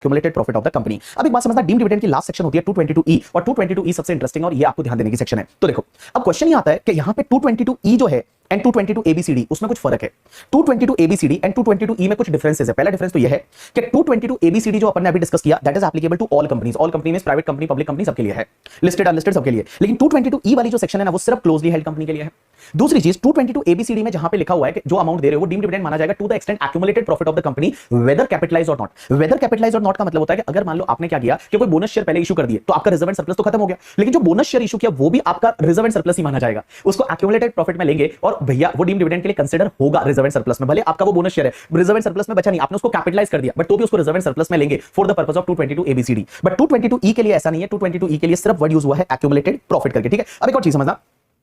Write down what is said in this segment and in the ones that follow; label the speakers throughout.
Speaker 1: accumulated profit of the company। अब एक बात समझना, डीम्ड डिविडेंड की लास्ट सेक्शन होती है 222E और 222E सबसे इंटरेस्टिंग और ये आपको ध्यान देने की सेक्शन है। तो देखो अब क्वेश्चन ये आता है कि यहां पे 222E जो है एंड 222ABCD उसमें कुछ फर्क है। 222ABCD एंड 222E में कुछ डिफरेंसेस है। पहला डिफरेंस तो ये है कि 222ABCD जो अपन ने अभी डिस्कस किया that is applicable to all companies. All company में प्राइवेट कंपनी, पब्लिक कंपनी सबके लिए है, लिस्टेड अनलिस्टेड सबके लिए। लेकिन 222E वाली जो सेक्शन है ना वो सिर्फ क्लोजली हेल्ड कंपनी के लिए है। दूसरी चीज 222ABCD में जहां पे लिखा हुआ है कि जो अमाउंट दे रहे हो वो डीम्ड डिविडेंड माना जाएगा to the extent accumulated profit of the company whether capitalised और नॉट। वेदर कैपिटलाइज्ड और नॉट का मतलब होता है कि अगर मान लो आपने क्या किया कि कोई बोनस शेयर पहले इशू कर दिए तो आपका रिजर्व एंड सरप्लस तो खत्म हो गया, लेकिन जो बोनस शेयर इशू किया वो भी आपका रिजर्व एंड सरप्लस ही माना जाएगा। उसको एक्यूमुलेटेड प्रॉफिट में लेंगे और भैया वो डीम्ड डिविडेंड के लिए कंसीडर होगा रिजर्व एंड सरप्लस में। भले आपका वो बोनस शेयर है रिजर्व एंड सरप्लस में बचा नहीं, आपने उसको कैपिटलाइज कर दिया बट तो भी उसको रिजर्व एंड सरप्लस में लेंगे for the purpose of 222ABCD। But 222E के लिए ऐसा नहीं है। 222E के लिए सिर्फ वर्ड यूज हुआ है एक्यूमुलेटेड प्रॉफिट करके। ठीक है, अब एक और चीज समझना,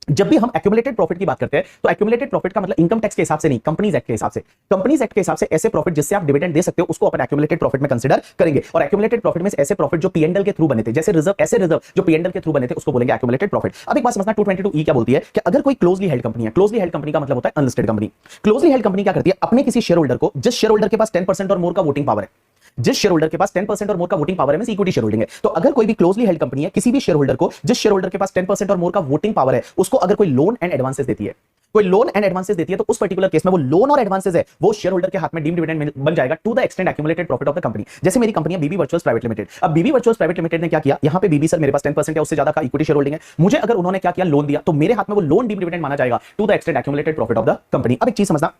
Speaker 1: जब भी हम एक्यूमुलेटेड प्रॉफिट की बात करते हैं तो एक्यूमुलेटेड प्रॉफिट का मतलब इनकम टैक्स के हिसाब से नहीं, कंपनीज एक्ट के हिसाब से। कंपनीज एक्ट के हिसाब से ऐसे प्रॉफिट जिससे आप डिविडेंड दे सकते हो उसको अपन एक्यूमुलेटेड प्रॉफिट में कंसीडर करेंगे। और एक्यूमुलेटेड प्रॉफिट में ऐसे प्रॉफिट जो पीएनएल के थ्रू बने थे, जैसे रिजर्व, ऐसे रिजर्व जो पीएनएल के थ्रू बने थे उसको बोलेंगे एक्यूमुलेटेड प्रॉफिट। अब एक बात समझना, 222E क्या बोलती है कि अगर कोई क्लोजली हेल्ड कंपनी है, क्लोजली हेल्ड कंपनी का मतलब होता है unlisted company. Closely held company क्या करती है, अपने किसी शेयर होल्डर को, जिस शेयर होल्डर के पास 10% और मोर का वोटिंग पावर है, जिस शेयर होल्डर के पास 10% और मोर का वोटिंग पावर है, इक्विटी शेयर होल्डिंग है, तो अगर कोई भी क्लोजली हेल्ड कंपनी है किसी भी शेयर होल्डर को, जिस शेयर होल्डर के पास 10% और मोर का वोटिंग पावर है, उसको अगर कोई लोन एंड एडवांसेस देती है, कोई लोन एंड एडवांसेस देती है, तो उस पर्टिकुलर केस में वो लोन और एडवांसेस है वो शेयर होल्डर के हाथ में डीम्ड डिविडेंड बन जाएगा to the extent accumulated profit of the company. जैसे मेरी कंपनी है बीबी वर्चुअल्स प्राइवेट लिमिटेड। अब बीबी वर्चुअल्स प्राइवेट लिमिटेड ने क्या किया, यहां पे बीबी सर मेरे पास 10% है, उससे ज्यादा का इक्विटी शेयर होल्डिंग है, मुझे अगर उन्होंने क्या किया लोन दिया तो मेरे हाथ में वो लोन डीम्ड डिविडेंड माना जाएगा to the extent accumulated profit of the company. अब एक चीज समझना,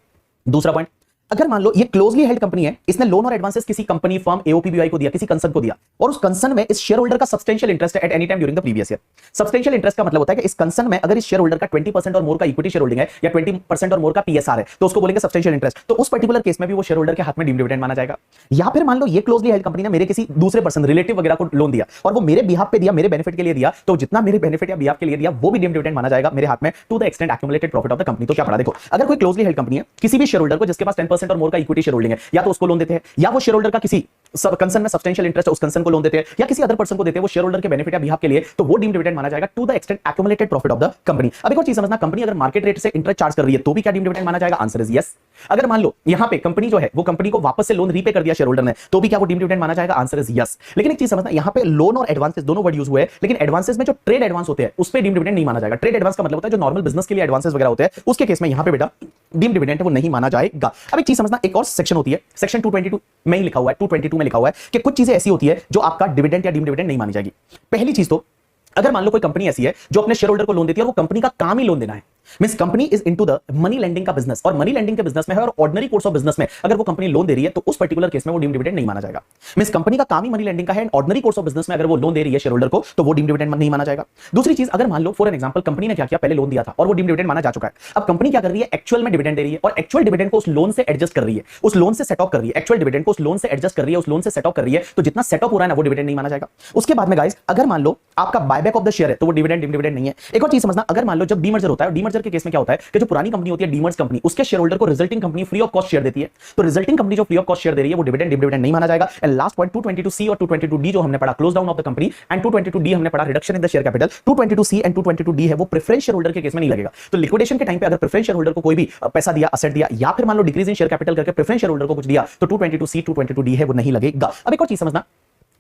Speaker 1: दूसरा पॉइंट, अगर मान लो ये क्लोजली हेल्ड कंपनी है, इसने लोन और एडवांसेस किसी कंपनी, फर्म, एओपीबीआई को दिया, किसी कंसर्न को दिया, और उस कंसर्न में इस शेयर होल्डर का सब्सटेंशियल इंटरेस्ट है at any time during the previous year. Substantial interest का मतलब होता है कि इस कंसर्न में अगर इस शेयर होल्डर का 20% और मोर का इक्विटी शेयर होल्डिंग है या 20% और मोर का पीएसआर है तो उसको बोलेंगे सब्सटेंशियल इंटरेस्ट। तो उस पर्टिकुलर केस में भी वो शेयर होल्डर के हाथ में डीम्ड डिविडेंड माना जाएगा। या फिर मान लो ये क्लोजली हेल्ड कंपनी ने मेरे किसी दूसरे पर्सन, रिलेटिव वगैरह को लोन दिया और वो मेरे बिहाफ पे दिया, मेरे बेनिफिट के लिए दिया, तो जितना मेरे बेनिफिट या बिहाफ के लिए दिया वो भी डीम्ड डिविडेंड माना जाएगा मेरे हाथ में to the extent accumulated profit of the company. तो क्या पड़ा, देखो अगर कोई क्लोजली हेल्ड कंपनी है किसी भी शेयर होल्डर को जिसके पास 10% और मोर का इक्विटी शेयर होल्डिंग है, या तो उसको लोन देते हैं, या वो शेयर होल्डर का किसी कंसर्न में सब्सटेंशियल इंटरेस्ट है उस कंसर्न को लोन देते हैं, या किसी अदर पर्सन को देते हैं वो शेयर होल्डर के बेनिफिट या बिहाफ के लिए, तो वो डीम्ड डिविडेंड माना जाएगा to the extent accumulated profit of the company. अब एक और चीज समझना, कंपनी अगर मार्केट रेट से इंटरेस्ट चार्ज कर रही है तो भी क्या डीम्ड डिविडेंड माना जाएगा, आंसर इज यस। अगर मान लो यहां पे कंपनी जो है वो कंपनी को वापस से लोन रीपे कर दिया शेयर होल्डर ने तो भी क्या वो डीम्ड डिविडेंड माना जाएगा, आंसर इज यस। लेकिन एक चीज समझना, यहां पे लोन और एडवांसेस दोनों वर्ड यूज हुए हैं, लेकिन एडवांसेस में जो ट्रेड एडवांस होते हैं उस पे डीम्ड डिविडेंड नहीं माना जाएगा। ट्रेड एडवांस का मतलब होता है जो नॉर्मल बिजनेस के लिए एडवांसेस वगैरह होते हैं, उसके केस में यहां पे बेटा डीम्ड डिविडेंड है वो नहीं माना जाएगा। अब एक चीज समझना, एक और सेक्शन होती है, सेक्शन 222 में ही लिखा हुआ है, 222 में लिखा हुआ है कि कुछ चीजें ऐसी होती है जो आपका डिविडेंड या डीम्ड डिविडेंड नहीं मानी जाएगी। पहली चीज तो अगर मान लो कोई कंपनी ऐसी है जो अपने शेयर होल्डर को लोन देती है और वो कंपनी का काम ही लोन देना है, means company is into the money lending का बिजनेस, और मनी लेंडिंग के बिजनेस में है और ऑर्डिनरी कोर्स ऑफ बिजनेस में अगर वो कंपनी लोन दे रही है तो उस पर्टिकुलर केस में वो डीम्ड डिविडेंड नहीं माना जाएगा। मींस कंपनी का काम ही मनी लेंडिंग का है, ऑर्डिनरी कोर्स ऑफ बिजनेस में अगर वो लोन दे रही है शेयर होल्डर को तो वो डीम्ड डिविडेंड नहीं माना जाएगा। दूसरी चीज, अगर मान लो फॉर एन एग्जांपल कंपनी ने क्या किया, पहले लोन दिया था और वो डीम्ड डिविडेंड माना जा चुका है, अब कंपनी क्या कर रही है, एक्चुअल में डिविडेंड दे रही है और एक्चुअल डिविडेंड को उस लोन से एडजस्ट कर रही है, उस लोन से सेट ऑफ कर रही है, एक्चुअल डिविडेंड को उस लोन से एडजस्ट कर रही है, उस लोन से सेट ऑफ कर रही है, तो जितना सेट ऑफ हो रहा है ना वो डिविडेंड नहीं माना जाएगा। उसके बाद में गाइस अगर मान लो आपका बायबैक ऑफ द शेयर है तो वो डिविडेंड नहीं है। एक और चीज समझना, अगर मान लो जब डीमर्जर होता है, डीमर्जर के केस में क्या होता है कि जो पुरानी कंपनी होती है डीमर्ज कंपनी, उसके शेयर होल्डर को resulting company free of cost share देती है, तो रिजल्टिंग कंपनी जो फ्री ऑफ कॉस्ट शेयर दे रही है वो डिविडेंड नहीं माना जाएगा। एंड लास्ट पॉइंट 222C और 222D जो हमने पढ़ा close down of the company, and 222D हमने पढ़ा reduction in the share capital. 222C and 222D है वो प्रेफरेंस शेयर होल्डर के केस में नहीं लगेगा। तो लिक्विडेशन के टाइम पे अगर प्रेफरेंस शेयर होल्डर को कोई भी पैसा दिया, असेट दिया, या फिर मान लो डिक्रीज इन शेयर कैपिटल करके प्रेफरेंस शेयर होल्डर को कुछ दिया, तो 222C 222D है वो नहीं लगेगा। अब एक और चीज समझना,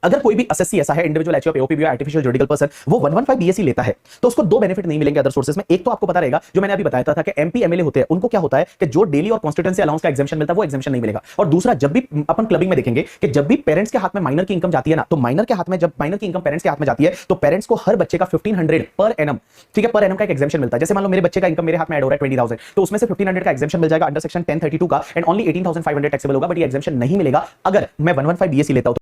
Speaker 1: अगर कोई भी एसएससी ऐसा है, individual HUF, AOPBI, artificial juridical person, वो 115 बीएससी लेता है तो उसको दो बेनिफिट नहीं मिलेंगे अदर सोर्सेज में। एक तो आपको पता रहेगा जो मैंने अभी बताया था कि एमपी एमएलए होते हैं उनको क्या होता है कि जो डेली और कॉन्स्टिट्यूएंसी अलाउंस का एग्जेम्पशन मिलता है वो एग्जेम्पशन नहीं मिलेगा। और दूसरा, जब भी अपन क्लबिंग में देखेंगे कि जब भी पेरेंट्स के हाथ में माइनर की इनकम जाती है ना, तो माइनर के हाथ में, जब माइनर की इनकम पेरेंट्स के हाथ में जाती है तो पेरेंट्स को हर बच्चे का 1500 पर एनम, ठीक है, पर एनम का एक एग्जेम्पशन मिलता है। जैसे मान लो मेरे बच्चे का इनकम मेरे हाथ में ऐड हो रहा है 20000, तो उसमें से 1500 का एग्जेम्पशन मिल जाएगा अंडर सेक्शन 1032 का, एंड ओनली 18500 टैक्सेबल होगा, बट ये एग्जेम्पशन नहीं मिलेगा अगर मैं 115 बीएससी लेता हूं।